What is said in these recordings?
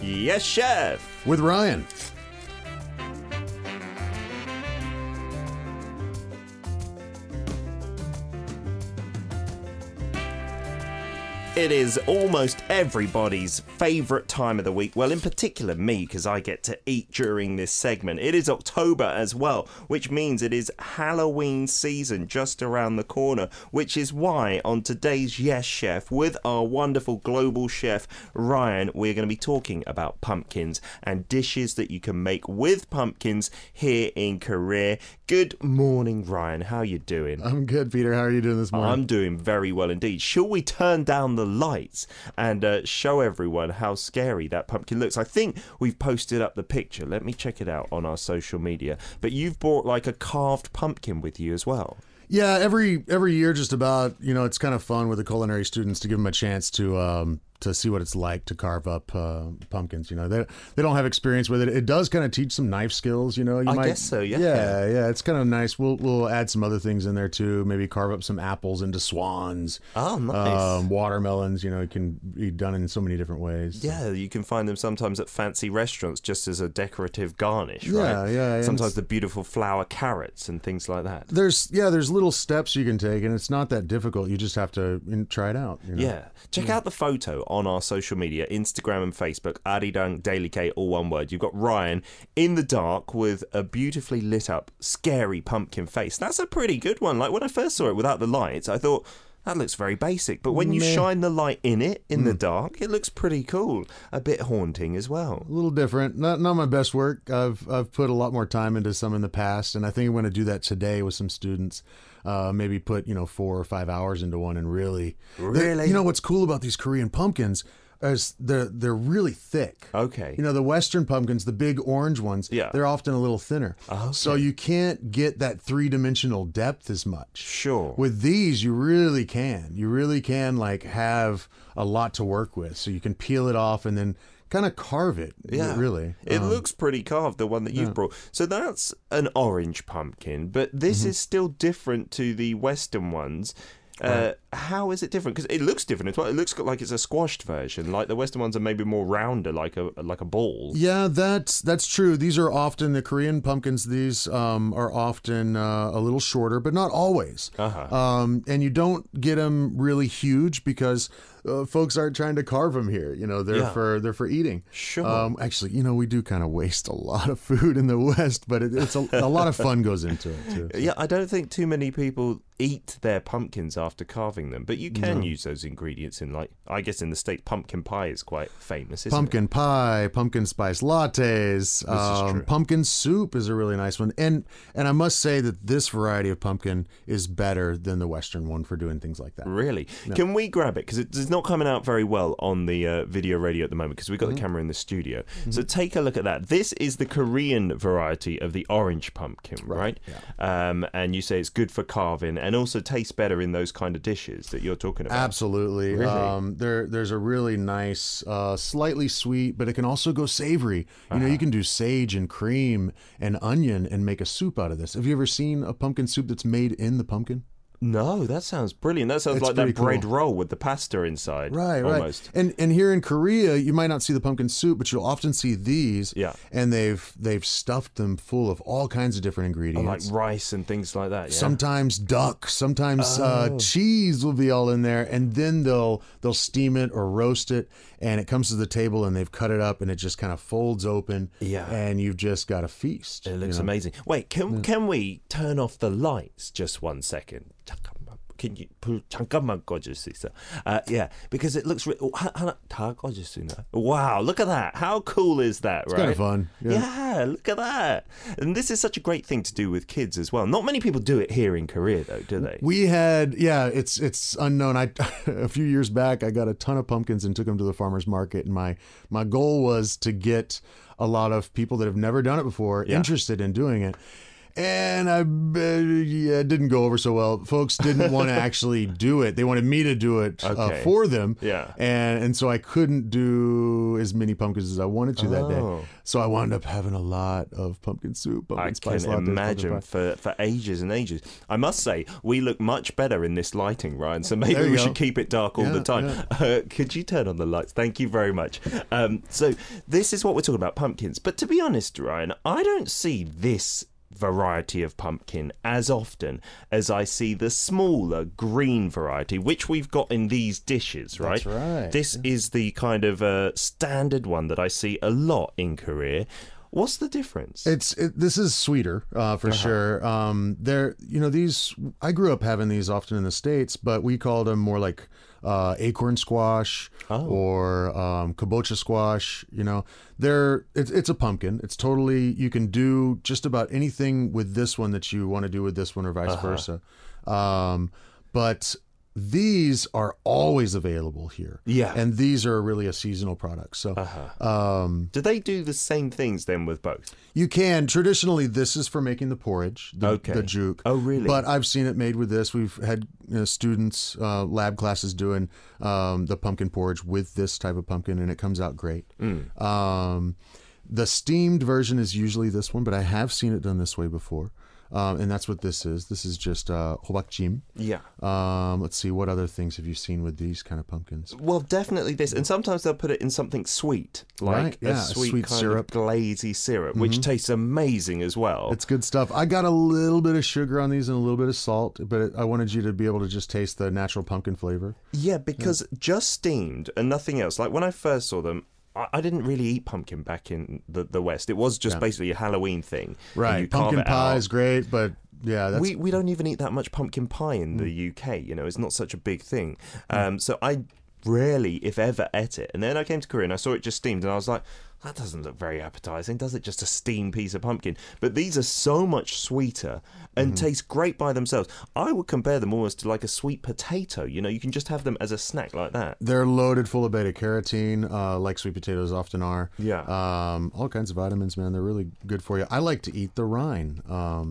Yes, Chef. With Ryan. It is almost everybody's favourite time of the week. Well, in particular me, because I get to eat during this segment. It is October as well, which means it is Halloween season just around the corner, which is why on today's Yes Chef, with our wonderful global chef, Ryan, we're going to be talking about pumpkins and dishes that you can make with pumpkins here in Korea. Good morning, Ryan. How are you doing? I'm good, Peter. How are you doing this morning? I'm doing very well indeed. Shall we turn down the lights and show everyone how scary that pumpkin looks? I think we've posted up the picture. Let me check it out on our social media. But you've brought like a carved pumpkin with you as well. Yeah, every year just about, it's kind of fun with the culinary students to give them a chance to see what it's like to carve up pumpkins. They don't have experience with it. It does kind of teach some knife skills. I guess so. Yeah. Yeah. It's kind of nice. We'll add some other things in there too. Maybe carve up some apples into swans. Oh, nice. Watermelons. It can be done in so many different ways. Yeah, you can find them sometimes at fancy restaurants just as a decorative garnish. Right? Yeah. Sometimes the beautiful flower carrots and things like that. There's little steps you can take, and it's not that difficult. You just have to try it out. Yeah. Check out the photo on our social media, Instagram and Facebook, Arirang delectable, all one word. You've got Ryan in the dark with a beautifully lit up, scary pumpkin face. That's a pretty good one. Like when I first saw it without the lights, I thought, that looks very basic. But when you shine the light in it, in the dark, it looks pretty cool. A bit haunting as well. A little different. Not my best work. I've put a lot more time into some in the past, and I think I'm going to do that today with some students. Maybe put 4 or 5 hours into one and really. What's cool about these Korean pumpkins is they're really thick. Okay. The Western pumpkins, the big orange ones, yeah, they're often a little thinner. Okay. So you can't get that three-dimensional depth as much. Sure. With these, you really can. You really can have a lot to work with. So you can peel it off and then kind of carve it. Yeah, really. It looks pretty carved, the one that you've brought. So that's an orange pumpkin, but this is still different to the Western ones. Right. How is it different? Because it looks different as well. It looks like it's a squashed version. Like the Western ones are maybe more rounder, like a ball. Yeah, that's true. These are often the Korean pumpkins. These are often a little shorter, but not always. And you don't get them really huge because folks aren't trying to carve them here. They're for eating. Sure. Actually, we do kind of waste a lot of food in the West, but it's a lot of fun goes into it too. So. Yeah, I don't think too many people eat their pumpkins after carving them, but you can use those ingredients in, like, I guess in the States, pumpkin pie is quite famous, isn't pumpkin it? Pie, pumpkin spice lattes, pumpkin soup is a really nice one. And I must say that this variety of pumpkin is better than the Western one for doing things like that. Really? Yeah. Can we grab it? Because it's not coming out very well on the video radio at the moment because we've got the camera in the studio. So take a look at that. This is the Korean variety of the orange pumpkin, right? Yeah. And you say it's good for carving and also tastes better in those kind of dishes that you're talking about. Absolutely. Really? There's a really nice, slightly sweet, but it can also go savory. You can do sage and cream and onion and make a soup out of this. Have you ever seen a pumpkin soup that's made in the pumpkin? No, that sounds brilliant. That sounds like that bread roll with the pasta inside. Right, almost. Right. And here in Korea, you might not see the pumpkin soup, but you'll often see these. Yeah. And they've stuffed them full of all kinds of different ingredients. Like rice and things like that. Yeah. Sometimes duck, sometimes cheese will be all in there, and then they'll steam it or roast it, and it comes to the table and they've cut it up and it just kind of folds open. Yeah. And you've just got a feast. It looks amazing. Wait, can we turn off the lights just 1 second? Can you 잠깐만 꺼줄 수 있어? Yeah, because it looks 하나 다 꺼줄 수 있나? Wow, look at that. How cool is that, it's right? It's kind of fun. Yeah, look at that. And this is such a great thing to do with kids as well. Not many people do it here in Korea though, do they? We had, it's unknown. A few years back, I got a ton of pumpkins and took them to the farmer's market, and my goal was to get a lot of people that have never done it before interested in doing it. And it didn't go over so well. Folks didn't want to actually do it. They wanted me to do it for them. Yeah. And so I couldn't do as many pumpkins as I wanted to that day. So I wound up having a lot of pumpkin soup, pumpkin spice lattes. I can imagine for ages and ages. I must say, we look much better in this lighting, Ryan, so maybe we should keep it dark all the time. Yeah. Could you turn on the lights? Thank you very much. So this is what we're talking about, pumpkins. But to be honest, Ryan, I don't see this variety of pumpkin as often as I see the smaller green variety, which we've got in these dishes, right? That's right. This is the kind of standard one that I see a lot in Korea. What's the difference? This is sweeter for sure. These I grew up having these often in the States, but we called them more like acorn squash or kabocha squash. It's a pumpkin. It's totally, you can do just about anything with this one that you want to do with this one or vice versa. But these are always available here. Yeah. And these are really a seasonal product. So do they do the same things then with both? You can. Traditionally, this is for making the porridge, the juk. Oh, really? But I've seen it made with this. We've had students, lab classes doing the pumpkin porridge with this type of pumpkin, and it comes out great. The steamed version is usually this one, but I have seen it done this way before. And that's what this is. This is just hobakjim. Yeah. Let's see, what other things have you seen with these kind of pumpkins? Well, definitely this. And sometimes they'll put it in something sweet, like a sweet kind syrup. of glazy syrup, which tastes amazing as well. It's good stuff. I got a little bit of sugar on these and a little bit of salt, but I wanted you to be able to just taste the natural pumpkin flavor. Yeah, because just steamed and nothing else. Like when I first saw them, I didn't really eat pumpkin back in the West. It was just basically a Halloween thing. Right. Pumpkin pie is great, but yeah, that's... we don't even eat that much pumpkin pie in the UK. It's not such a big thing. So I rarely, if ever, ate it. And then I came to Korea and I saw it just steamed, and I was like, that doesn't look very appetizing, does it? Just a steamed piece of pumpkin. But these are so much sweeter and taste great by themselves. I would compare them almost to like a sweet potato. You can just have them as a snack like that. They're loaded full of beta carotene, like sweet potatoes often are. Yeah. All kinds of vitamins, man. They're really good for you. I like to eat the rind.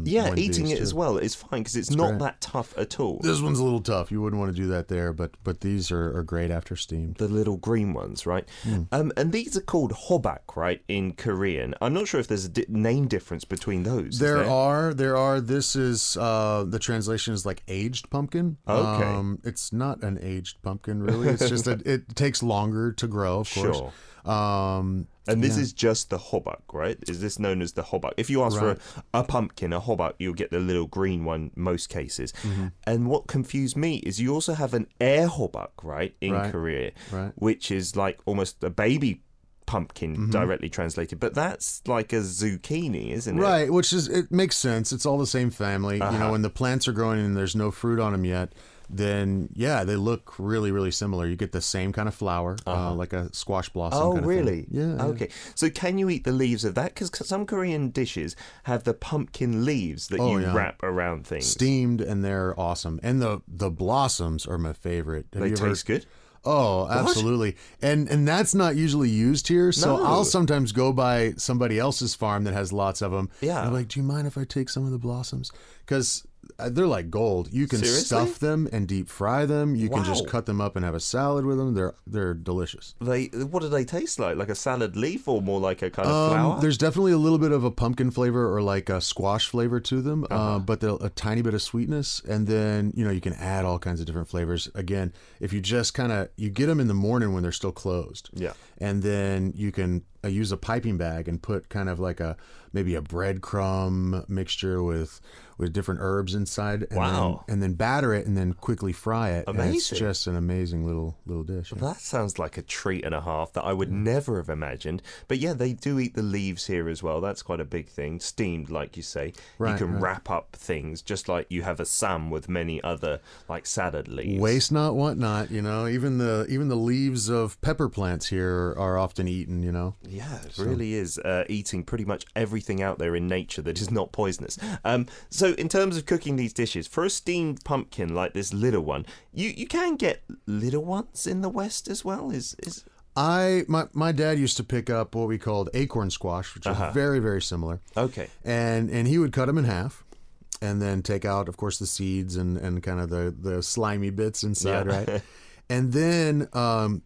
Eating it as well is fine because it's not that tough at all. This one's a little tough. You wouldn't want to do that there, but these are great after steamed. The little green ones, right? And these are called hobak, right, in Korean. I'm not sure if there's a name difference between those. There are. This is the translation is like aged pumpkin. Okay. It's not an aged pumpkin really. It's just that it takes longer to grow, of course. Sure. And this is just the hobak, right? Is this known as the hobak? If you ask for a pumpkin, a hobak, you'll get the little green one most cases. And what confused me is you also have an air hobak, right, in Korea, which is like almost a baby pumpkin directly translated, but that's like a zucchini, isn't it? Right, which is, it makes sense. It's all the same family. When the plants are growing and there's no fruit on them yet, then yeah, they look really, really similar. You get the same kind of flower, like a squash blossom. Oh, kind of really? Thing. Yeah. Okay. So can you eat the leaves of that? Because some Korean dishes have the pumpkin leaves that you wrap around things. Steamed, and they're awesome. And the blossoms are my favorite. They taste good? Oh, absolutely. And that's not usually used here. So I'll sometimes go by somebody else's farm that has lots of them. Yeah. I'm like, do you mind if I take some of the blossoms? Because they're like gold. You can stuff them and deep fry them. You can just cut them up and have a salad with them. They're delicious. What do they taste like? Like a salad leaf or more like a kind of flower? There's definitely a little bit of a pumpkin flavor or like a squash flavor to them, but a tiny bit of sweetness. And then, you can add all kinds of different flavors. Again, if you just you get them in the morning when they're still closed. Yeah. And then you can use a piping bag and put kind of like maybe a breadcrumb mixture with different herbs inside. And then batter it and then quickly fry it. Amazing. And it's just an amazing little dish. Well, that sounds like a treat and a half that I would never have imagined. But yeah, they do eat the leaves here as well. That's quite a big thing. Steamed, like you say. You can wrap up things just like you have a sam with many other like salad leaves. Waste not, want not. Even the leaves of pepper plants here are often eaten. Yeah, it really is eating pretty much everything out there in nature that is not poisonous. So in terms of cooking these dishes, for a steamed pumpkin like this little one, you can get little ones in the West as well? My dad used to pick up what we called acorn squash, which are very, very similar. Okay. And he would cut them in half and then take out, of course, the seeds and kind of the slimy bits inside, right? And then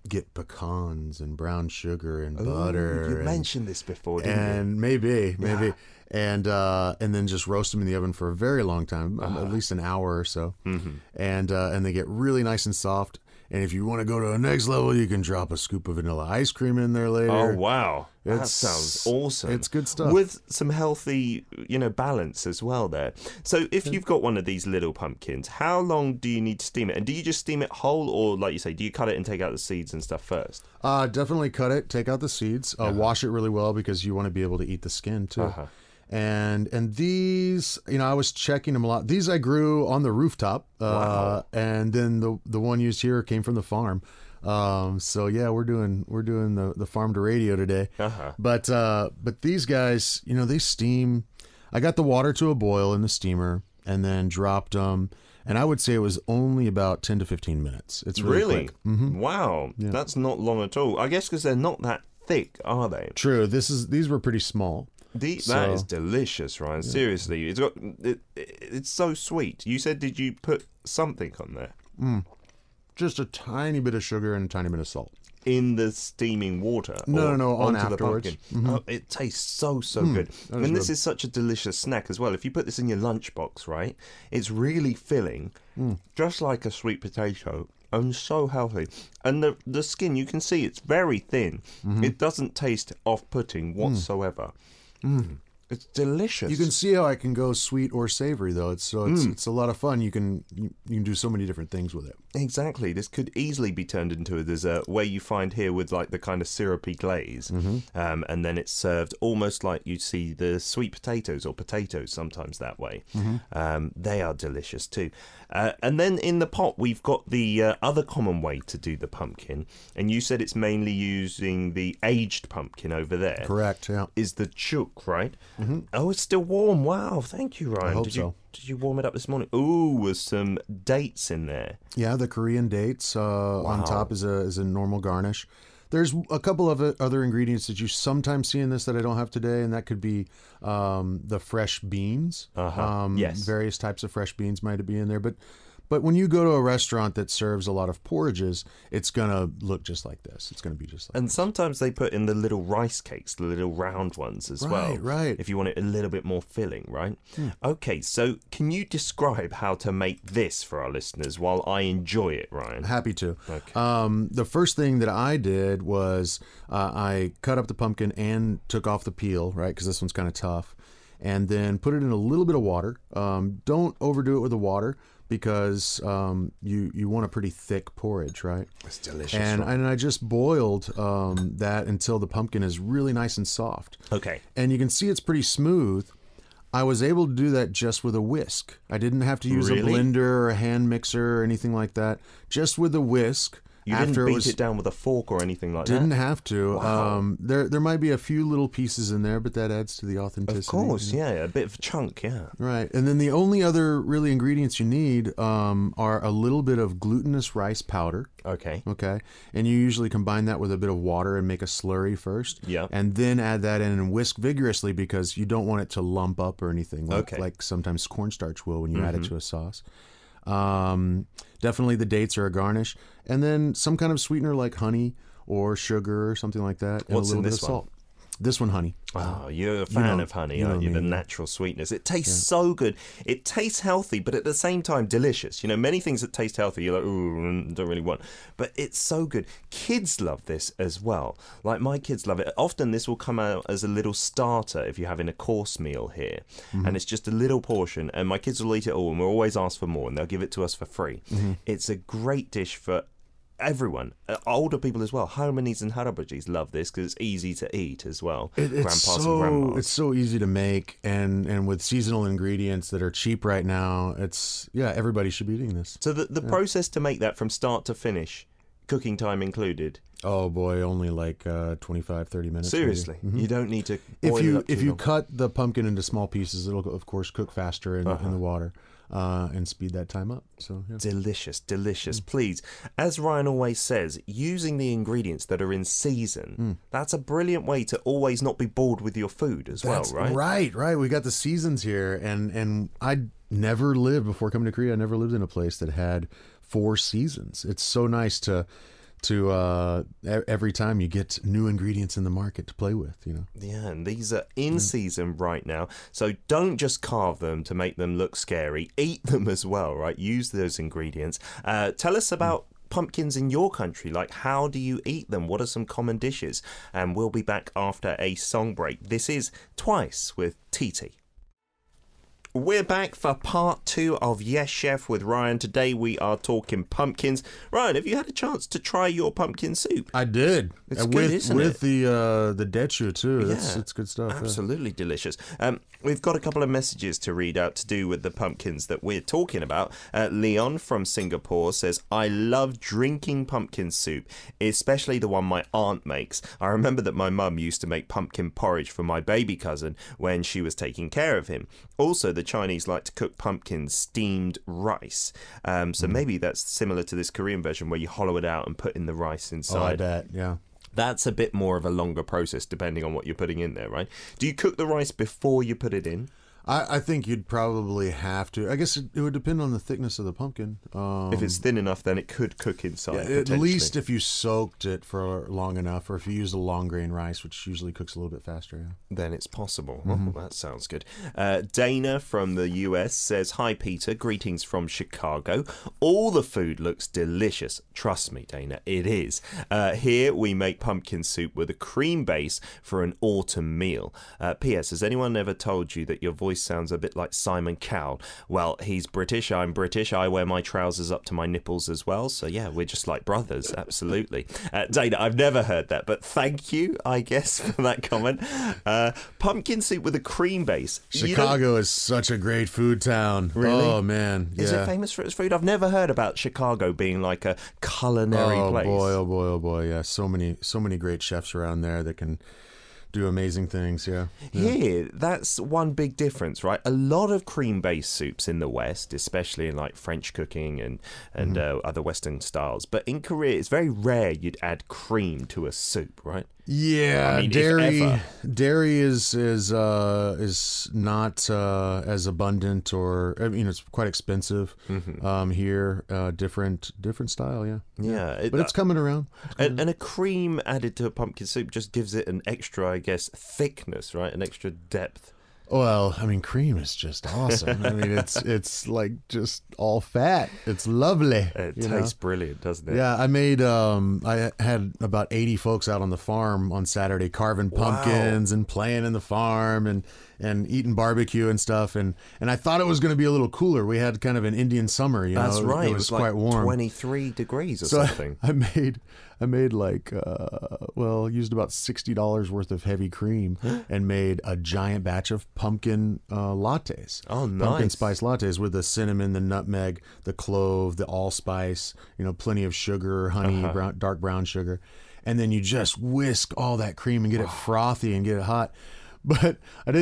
get pecans and brown sugar and butter. You mentioned this before, didn't you? And maybe. And then just roast them in the oven for a very long time, at least an hour or so. And they get really nice and soft. And if you want to go to the next level, you can drop a scoop of vanilla ice cream in there later. Oh, wow. That sounds awesome. It's good stuff. With some healthy, balance as well there. So if you've got one of these little pumpkins, how long do you need to steam it? And do you just steam it whole, or like you say, do you cut it and take out the seeds and stuff first? Definitely cut it, take out the seeds, wash it really well because you want to be able to eat the skin too. And these, I was checking them a lot. These I grew on the rooftop, and then the one used here came from the farm. So yeah, we're doing the farm to radio today. But these guys, they steam. I got the water to a boil in the steamer and then dropped them. And I would say it was only about 10 to 15 minutes. It's really quick. Wow, that's not long at all. I guess because they're not that thick, are they? True. These were pretty small. That is delicious, Ryan. Yeah. Seriously, it's so sweet. You said, did you put something on there? Just a tiny bit of sugar and a tiny bit of salt in the steaming water. No, on afterwards. Oh, it tastes so good. And this is such a delicious snack as well. If you put this in your lunchbox, right, it's really filling, just like a sweet potato. And so healthy. And the skin, you can see it's very thin. It doesn't taste off-putting whatsoever. It's delicious. You can see how it can go sweet or savory, though. It's a lot of fun. You can do so many different things with it. Exactly. This could easily be turned into a dessert, where you find here with like the kind of syrupy glaze, and then it's served almost like you see the sweet potatoes or potatoes sometimes that way. They are delicious too. And then in the pot we've got the other common way to do the pumpkin, and you said it's mainly using the aged pumpkin over there. Correct. Yeah. Is the chook, right? Oh, it's still warm. Wow, thank you, Ryan. I hope so. Did you warm it up this morning? Ooh, with some dates in there. Yeah, the Korean dates on top is a normal garnish. There's a couple of other ingredients that you sometimes see in this that I don't have today, and that could be the fresh beans. Yes. Various types of fresh beans might be in there, but when you go to a restaurant that serves a lot of porridges, it's going to look just like this. It's going to be just like this. And this. sometimes they put in the little rice cakes, the little round ones as well. Right. If you want it a little bit more filling, right? Okay, so can you describe how to make this for our listeners while I enjoy it, Ryan? Happy to. Okay. The first thing that I did was I cut up the pumpkin and took off the peel, right, because this one's kind of tough, and then put it in a little bit of water. Don't overdo it with the water, because you want a pretty thick porridge, right? It's delicious. And I just boiled that until the pumpkin is really nice and soft. Okay. And you can see it's pretty smooth. I was able to do that just with a whisk. I didn't have to use a blender or a hand mixer or anything like that. Just with a whisk. You didn't beat it down with a fork or anything like that? Didn't have to. Wow. There might be a few little pieces in there, but that adds to the authenticity. Of course, yeah. A bit of a chunk, yeah. Right. And then the only other really ingredients you need are a little bit of glutinous rice powder. Okay. Okay. And you usually combine that with a bit of water and make a slurry first. Yeah. And then add that in and whisk vigorously, because you don't want it to lump up or anything like sometimes cornstarch will when you add it to a sauce. Definitely the dates are a garnish, and then some kind of sweetener like honey or sugar or something like that, and What's a little in bit this of salt. This one, honey. Oh, you're a fan of honey, aren't you? The natural sweetness. It tastes so good. It tastes healthy, but at the same time delicious. Many things that taste healthy, you're like, ooh, don't really want. But it's so good. Kids love this as well. Like my kids love it. Often this will come out as a little starter if you're having a course meal here. And it's just a little portion, and my kids will eat it all, and we'll always ask for more, and they'll give it to us for free. It's a great dish for everyone, older people as well. Harmonies and harabajis love this because it's easy to eat as well. Grandpas and grandmas. It's so easy to make, and with seasonal ingredients that are cheap right now, everybody should be eating this. So the process to make that from start to finish, cooking time included? Oh boy, only like 25, 30 minutes. Seriously, you don't need to boil it up if too you long. cut the pumpkin into small pieces, it'll of course cook faster in the water and speed that time up. So yeah. Delicious, delicious. Please, as Ryan always says, using the ingredients that are in season, that's a brilliant way to always not be bored with your food as well, right? Right. We got the seasons here, and I never lived before coming to Korea. I never lived in a place that had 4 seasons. It's so nice to every time you get new ingredients in the market to play with, you know. Yeah, and these are in season right now, so don't just carve them to make them look scary. Eat them as well, right? Use those ingredients. Tell us about pumpkins in your country. Like, how do you eat them? What are some common dishes? And we'll be back after a song break. This is Twice with TT. We're back for part 2 of Yes Chef with Ryan. Today we are talking pumpkins. Ryan, have you had a chance to try your pumpkin soup? I did. It's good, isn't it? With the dechu too. It's good stuff. Absolutely delicious. We've got a couple of messages to read out to do with the pumpkins that we're talking about. Leon from Singapore says, I love drinking pumpkin soup, especially the one my aunt makes. I remember that my mum used to make pumpkin porridge for my baby cousin when she was taking care of him. Also, the Chinese like to cook pumpkin steamed rice. So maybe that's similar to this Korean version where you hollow it out and put in the rice inside. Oh, I bet, yeah. That's a bit more of a longer process depending on what you're putting in there, right? Do you cook the rice before you put it in? I think you'd probably have to. I guess it would depend on the thickness of the pumpkin. If it's thin enough, then it could cook inside. Yeah, at least if you soaked it for long enough, or if you used a long grain rice, which usually cooks a little bit faster. Yeah. Then it's possible. Well, that sounds good. Dana from the US says, hi, Peter. Greetings from Chicago. All the food looks delicious. Trust me, Dana, it is. Here we make pumpkin soup with a cream base for an autumn meal. P.S. Has anyone ever told you that your voice sounds a bit like Simon Cowell? Well, he's British, I'm British, I wear my trousers up to my nipples as well, so yeah, we're just like brothers, absolutely. Dana, I've never heard that, but thank you, I guess, for that comment. Pumpkin soup with a cream base. Chicago is such a great food town. Really? Oh, man. Yeah. Is it famous for its food? I've never heard about Chicago being like a culinary place. Oh boy, yeah. So many great chefs around there that can do amazing things. Yeah. Here, that's one big difference, right? A lot of cream-based soups in the West, especially in like French cooking and other Western styles. But in Korea, it's very rare you'd add cream to a soup, right? Yeah, I mean, dairy is not as abundant, or I mean, it's quite expensive here. Different style, yeah. Yeah, but it's coming around. And a cream added to a pumpkin soup just gives it an extra, I guess, thickness, right? An extra depth. Well, I mean, cream is just awesome. I mean, it's like just all fat. It's lovely. It tastes brilliant, doesn't it? Yeah, I had about 80 folks out on the farm on Saturday carving pumpkins and playing in the farm and eating barbecue and stuff. And I thought it was going to be a little cooler. We had kind of an Indian summer, you know. That's right. It was quite like warm. 23 degrees or something. I made like, used about $60 worth of heavy cream and made a giant batch of pumpkin lattes. Oh, nice. Pumpkin spice lattes with the cinnamon, the nutmeg, the clove, the allspice, plenty of sugar, honey, dark brown sugar. And then you just whisk all that cream and get it frothy and get it hot. But I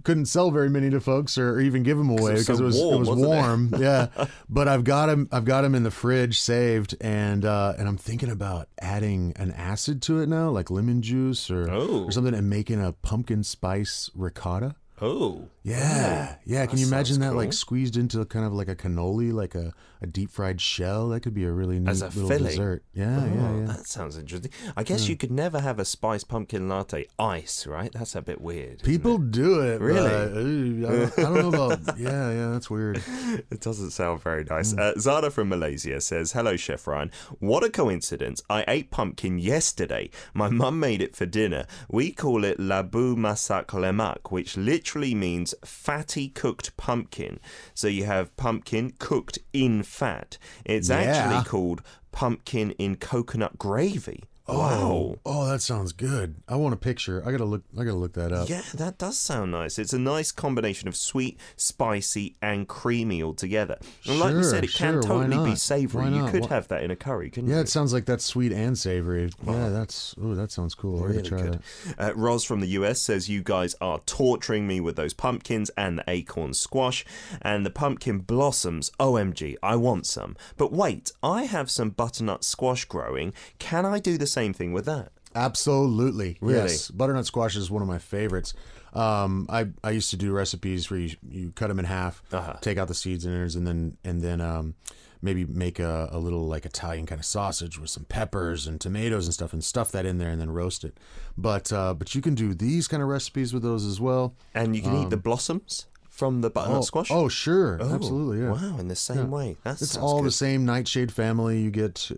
couldn't sell very many to folks or even give them away because it was warm. Yeah. But I've got them in the fridge saved, and I'm thinking about adding an acid to it now, like lemon juice or something, and making a pumpkin spice ricotta. Oh. Yeah. Yeah. Can you imagine that cool. like squeezed into kind of like a cannoli, like a deep fried shell? That could be a really neat little filling. dessert. Yeah. That sounds interesting. I guess you could never have a spiced pumpkin latte ice, right? That's a bit weird. People do it. Really? I don't know about. Yeah, that's weird. It doesn't sound very nice. Zada from Malaysia says, hello, Chef Ryan. What a coincidence. I ate pumpkin yesterday. My mum made it for dinner. We call it labu masak lemak, which literally means fatty cooked pumpkin. So you have pumpkin cooked in fat. It's actually called pumpkin in coconut gravy. Oh, that sounds good. I want a picture. I gotta look that up. Yeah, that does sound nice. It's a nice combination of sweet, spicy, and creamy all together. And like you said, it can totally be savory. You could have that in a curry, couldn't you? Yeah, it sounds like that's sweet and savory. Yeah, that sounds cool. Really I gotta try good. that. Roz from the US says, you guys are torturing me with those pumpkins and the acorn squash and the pumpkin blossoms. OMG, I want some. But wait, I have some butternut squash growing. Can I do the same thing with that? Absolutely. Really? Yes. Butternut squash is one of my favorites. I used to do recipes where you cut them in half, take out the seeds and innards, and then maybe make a little like Italian kind of sausage with some peppers and tomatoes and stuff that in there and then roast it. But you can do these kind of recipes with those as well. And you can eat the blossoms from the butternut squash? Oh, sure. Absolutely, yeah. Wow, in the same way. It's all the same nightshade family. You get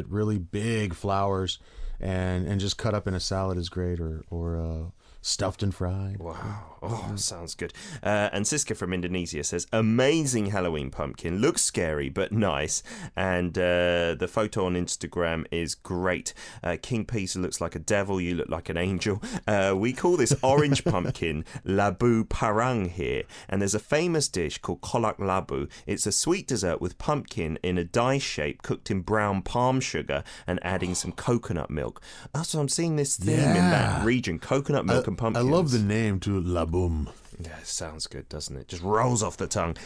really big flowers and just cut up in a salad is great or stuffed and fried. Wow. Oh, sounds good. And Siska from Indonesia says, amazing Halloween pumpkin. Looks scary, but nice. And the photo on Instagram is great. King Peter looks like a devil. You look like an angel. We call this orange pumpkin labu parang here. And there's a famous dish called kolak labu. It's a sweet dessert with pumpkin in a die shape cooked in brown palm sugar and adding some coconut milk. So I'm seeing this theme in that region. Coconut milk and pumpkins. I love the name too, laboom. Yeah, it sounds good, doesn't it? Just rolls off the tongue.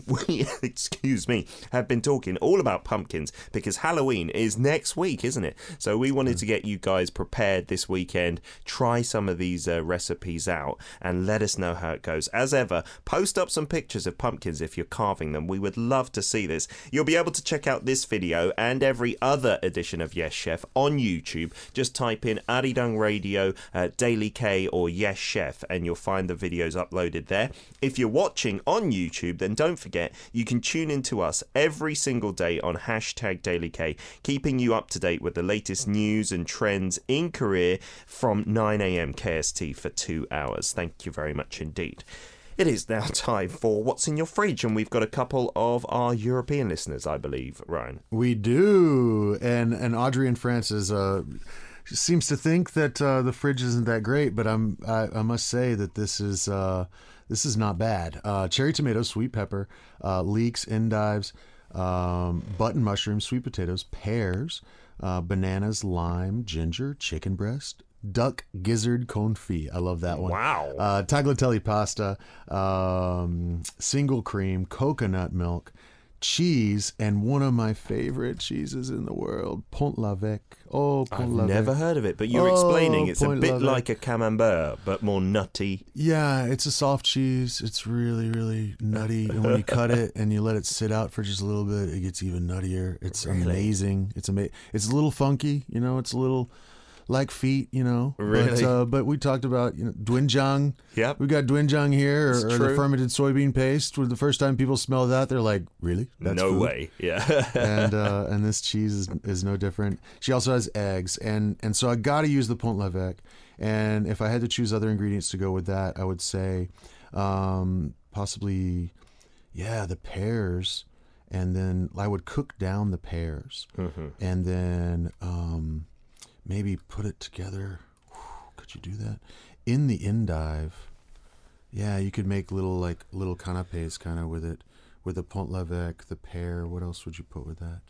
We, excuse me, have been talking all about pumpkins because Halloween is next week, isn't it? So we wanted to get you guys prepared this weekend, try some of these recipes out, and let us know how it goes. As ever, post up some pictures of pumpkins if you're carving them. We would love to see this. You'll be able to check out this video and every other edition of Yes Chef on YouTube. Just type in Arirang Radio, Daily K, or Yes Chef, and you'll find the videos uploaded there. If you're watching on YouTube, then don't forget you can tune in to us every single day on #DailyK, keeping you up to date with the latest news and trends in Korea from 9 a.m. KST for 2 hours. Thank you very much indeed. It is now time for What's in Your Fridge, and we've got a couple of our European listeners, I believe, Ryan. We do, and Audrey in France seems to think that the fridge isn't that great, but I must say that this is not bad. Cherry tomato, sweet pepper, leeks, endives, button mushrooms, sweet potatoes, pears, bananas, lime, ginger, chicken breast, duck gizzard confit. I love that one. Wow. Tagliatelle pasta, single cream, coconut milk, cheese, and one of my favorite cheeses in the world, Pont l'Evêque. Oh, Pont l'Evêque. I've never heard of it, but you're explaining it's a bit like a camembert, but more nutty. Yeah, it's a soft cheese. It's really, really nutty. And when you cut it and you let it sit out for just a little bit, it gets even nuttier. It's amazing. It's amazing. It's a little funky, it's a little like feet, Really? But we talked about, doenjang. Yep. We got doenjang here, or the fermented soybean paste. The first time people smell that, they're like, really? That's no food? way. Yeah. and this cheese is no different. She also has eggs, and so I got to use the Pont l'Evêque. And if I had to choose other ingredients to go with that, I would say possibly, the pears. And then I would cook down the pears. Mm-hmm. And then maybe put it together. Could you do that? In the endive. Yeah, you could make little canapes kind of with it. With the Pont l'Evêque, the pear. What else would you put with that?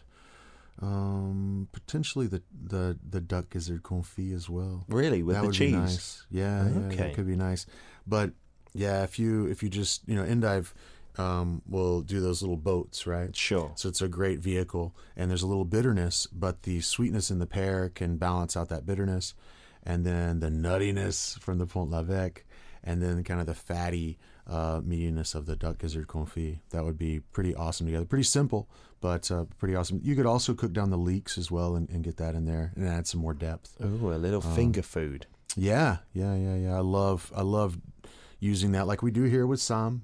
Potentially the duck gizzard confit as well. Really? With the cheese? Be nice. Yeah, that could be nice. But yeah, if you just, endive will do those little boats, right? Sure. So it's a great vehicle, and there's a little bitterness, but the sweetness in the pear can balance out that bitterness, and then the nuttiness from the Pont l'Evêque, and then kind of the fatty meatiness of the duck gizzard confit. That would be pretty awesome together. Pretty simple, but pretty awesome. You could also cook down the leeks as well and get that in there and add some more depth. Oh, a little finger food. Yeah. I love using that like we do here with Sam,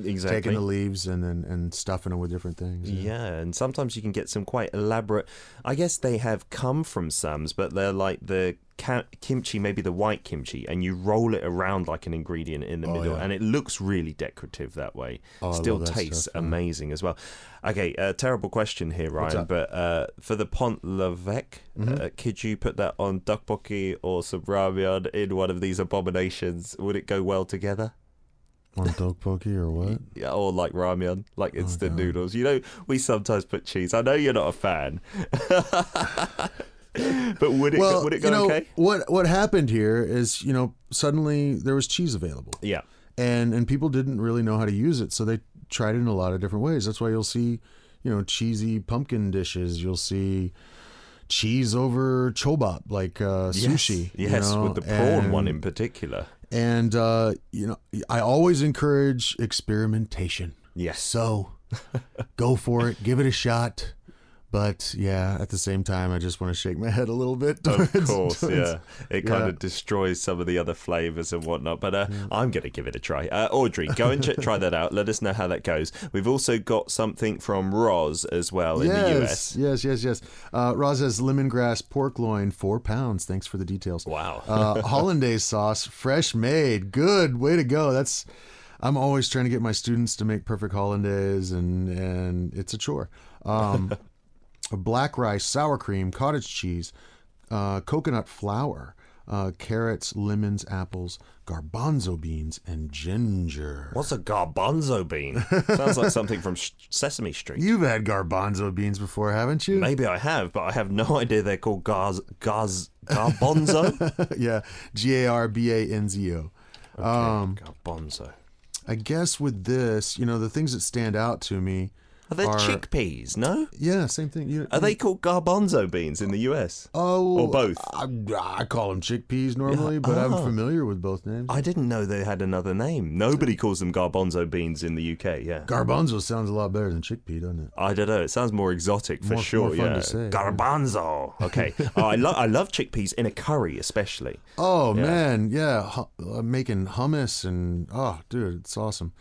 Exactly. Taking the leaves and stuffing them with different things. Yeah, and sometimes you can get some quite elaborate, I guess they have come from Sam's, but they're like the kimchi, maybe the white kimchi, and you roll it around like an ingredient in the middle, and it looks really decorative that way. Still tastes amazing as well. Okay, terrible question here, Ryan, but for the pont levesque, could you put that on tteokbokki or some ramyeon in one of these abominations? Would it go well together? On tteokbokki or what? Yeah, or like ramyeon, like instant noodles. You know, we sometimes put cheese. I know you're not a fan. But would it go okay? What happened here is, suddenly there was cheese available. Yeah. And people didn't really know how to use it, so they tried it in a lot of different ways. That's why you'll see, cheesy pumpkin dishes. You'll see cheese over chobap, like sushi. Yes, with the prawn one in particular. And, I always encourage experimentation. Yes. So go for it. Give it a shot. But, yeah, at the same time, I just want to shake my head a little bit. Of course, yeah. It kind of destroys some of the other flavors and whatnot. But I'm going to give it a try. Audrey, go and try that out. Let us know how that goes. We've also got something from Roz as well in the US. Yes. Roz has lemongrass pork loin, 4 pounds. Thanks for the details. Wow. Hollandaise sauce, fresh made. Good. Way to go. I'm always trying to get my students to make perfect hollandaise, and it's a chore. Black rice, sour cream, cottage cheese, coconut flour, carrots, lemons, apples, garbanzo beans, and ginger. What's a garbanzo bean? Sounds like something from Sesame Street. You've had garbanzo beans before, haven't you? Maybe I have, but I have no idea they're called garbanzo. Yeah, Garbanzo. Okay, garbanzo. I guess with this, the things that stand out to me are they chickpeas, no? Yeah, same thing. Are they called garbanzo beans in the US? Oh, or both? I call them chickpeas normally, but I'm familiar with both names. I didn't know they had another name. Nobody calls them garbanzo beans in the UK, yeah. Garbanzo sounds a lot better than chickpea, doesn't it? I don't know. It sounds more exotic for sure. More fun to say. Garbanzo. Okay. I love chickpeas in a curry, especially. Oh, man. Yeah. Making hummus and, dude, it's awesome.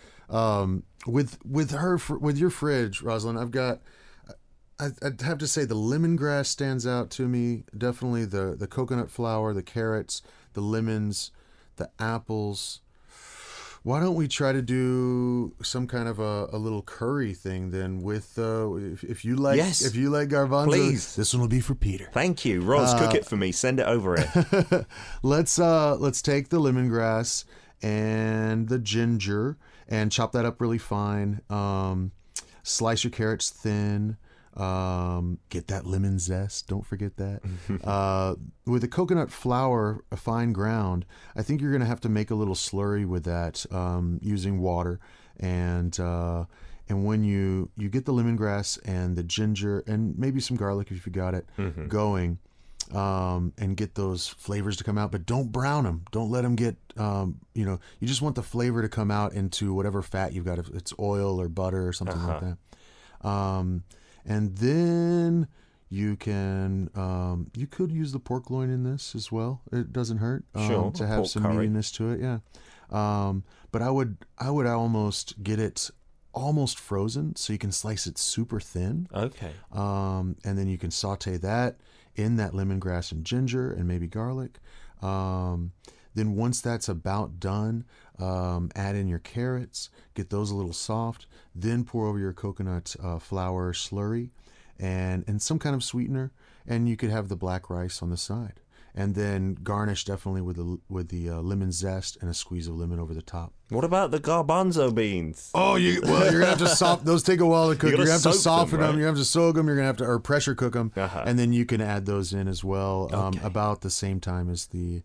With your fridge, Rosalind, I'd have to say the lemongrass stands out to me. Definitely the coconut flour, the carrots, the lemons, the apples. Why don't we try to do some kind of a little curry thing then with if you like garbanzo, please. This one will be for Peter. Thank you, Roz. Cook it for me. Send it over here. Let's take the lemongrass and the ginger and chop that up really fine. Slice your carrots thin. Get that lemon zest. Don't forget that. With the coconut flour, a fine ground, I think you're going to have to make a little slurry with that using water. And when you get the lemongrass and the ginger and maybe some garlic if you got it going, and get those flavors to come out, but don't brown them. Don't let them get, you just want the flavor to come out into whatever fat you've got, if it's oil or butter or something like that. And then you can, you could use the pork loin in this as well. It doesn't hurt to have some meatiness to it. Yeah. But I would almost get it almost frozen so you can slice it super thin. Okay. And then you can saute that in that lemongrass and ginger and maybe garlic. Then once that's about done, add in your carrots, get those a little soft, then pour over your coconut flour slurry and some kind of sweetener, and you could have the black rice on the side. And then garnish definitely with the lemon zest and a squeeze of lemon over the top. What about the garbanzo beans? Oh, you're gonna have to soften those. Take a while to cook. You're gonna have to soften them. You have to soak them. You're gonna have to pressure cook them, and then you can add those in as well about the same time as the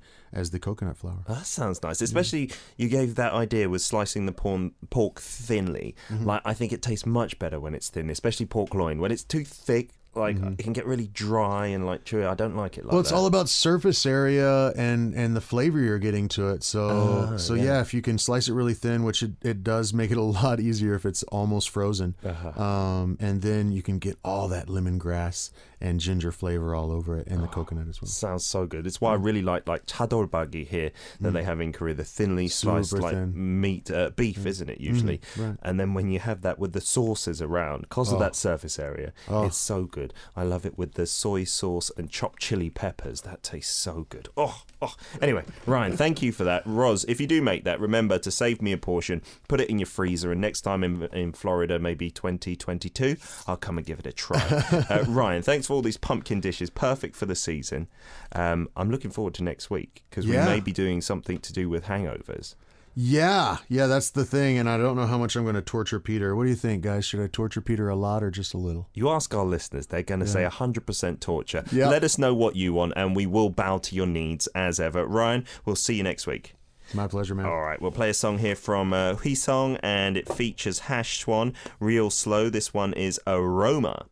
coconut flour. That sounds nice. Especially you gave that idea with slicing the pork thinly. Like I think it tastes much better when it's thin, especially pork loin. When it's too thick, it can get really dry and chewy. I don't like it like that. Well, it's all about surface area and the flavor you're getting to it. So yeah, if you can slice it really thin, which it does make it a lot easier if it's almost frozen. And then you can get all that lemongrass and ginger flavor all over it, and the coconut as well. Sounds so good. It's why I really like chadorbagi here that they have in Korea, the thinly sliced meat, beef, isn't it, usually? Right. And then when you have that with the sauces around, because of that surface area, it's so good. good. I love it with the soy sauce and chopped chili peppers. That tastes so good. Oh. Anyway, Ryan, thank you for that. Roz, if you do make that, remember to save me a portion, put it in your freezer, and next time in Florida, maybe 2022, I'll come and give it a try. Ryan, thanks for all these pumpkin dishes. Perfect for the season. I'm looking forward to next week because we may be doing something to do with hangovers. Yeah, that's the thing, and I don't know how much I'm going to torture Peter. What do you think, guys? Should I torture Peter a lot or just a little? You ask our listeners. They're going to say 100% torture. Yep. Let us know what you want, and we will bow to your needs as ever. Ryan, we'll see you next week. My pleasure, man. All right, we'll play a song here from Hui Song, and it features Hash Swan, Real Slow. This one is Aroma.